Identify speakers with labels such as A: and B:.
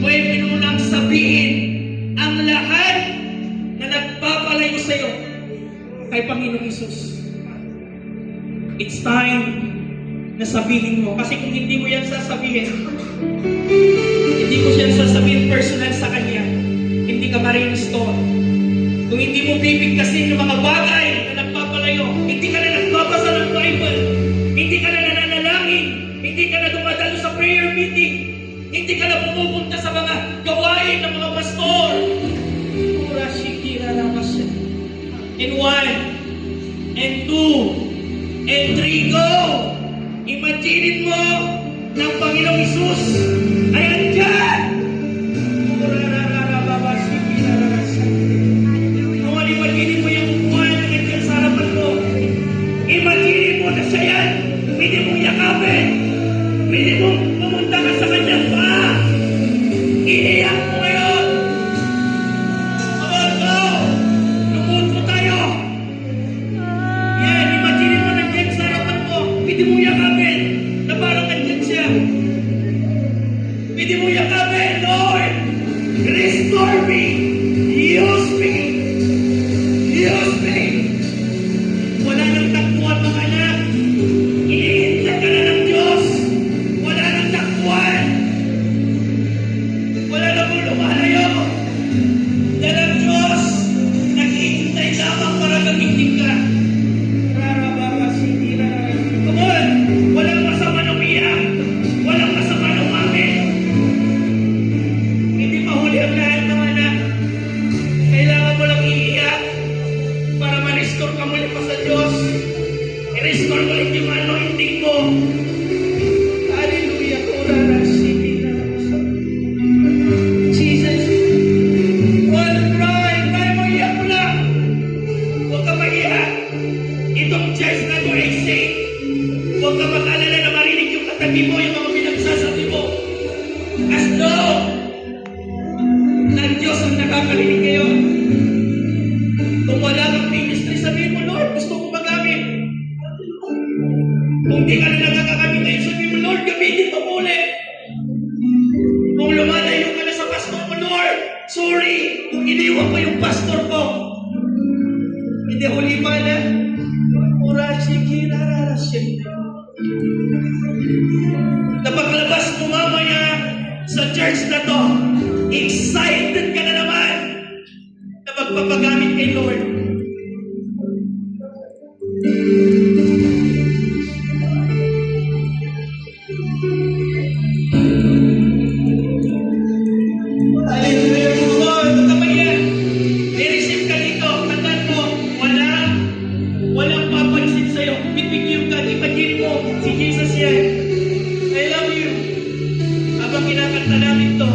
A: pwede mo nang sabihin ang lahat na nagpapalayo sa iyo kay Panginoong Hesus. It's time na sabihin mo. Kasi kung hindi mo yan sasabihin, hindi mo yan sasabihin personal sa Kanya, hindi ka ma-restore. Kung hindi mo bibigkasin yung mga bagay na nagpapalayo, hindi ka na nagbabasa ng Bible, hindi ka na nananalangin, hindi ka na dumadalo sa prayer meeting, hindi ka na pumupunta sa mga gawain ng mga pastor. And 1, and 2, and 3, go! Imaginin mo na ang Panginoong Hesus ay andyan! Kung imaginin mo yung buwan na andyan sa harapan mo, imaginin mo na siya yan! Pwede mong yakapin! Pwede mong pumunta ka sa kanyang paa! Iniyak mo ngayon! Lumuto tayo! Yan, imaginin mo na andyan sa harapan mo! Pwede mong yakapin na parang andyan siya! Pwede mong yakapin, Lord! Restore me! Use me! Use me! Wala nang takbuhan mga anak! Iniintay ka na ng Diyos! Wala nang takbuhan! Wala na mong lumalayo! Dahil ang Diyos naghihintay lamang para gamitin ka! Come on! Walang masama na umiyak! Walang masama na umamin! Hindi mahuli ang lahat ng anak. Kailangan mo lang iiyak para ma-restore ka muli pa sa Diyos. I-restore mo ulit yung anointing mo. Hallelujah. Jesus. One cry. Cry mo, iyak mo lang. Huwag ka maiyak. Itong church na to ay safe. Huwag ka mag-alala na marinig yung katabi mo, yung mga pinagsasabi mo. As though ng Diyos ang nakakarinig ngayon. Kung wala kang ministry, sabihin mo, Lord, gusto ko magamit. Kung di ka na nakakagamit ngayon, sabihin mo, Lord, gamitin mo muli. Kung lumalayo ka na sa pastor mo, Lord, sorry, kung iniwan ko yung pastor ko. Hindi huli pa na. Napaglabas mo mamaya sa church na to, excited ka na naman na magpapagamit kay Lord. Hallelujah, Lord. Huwag ka maiyak. May receive ka dito. Tandaan mo, walang papansin sa'yo. Bibigyan ka. Imagine mo, si Jesus yan. I love you. Habang kinakanta namin to,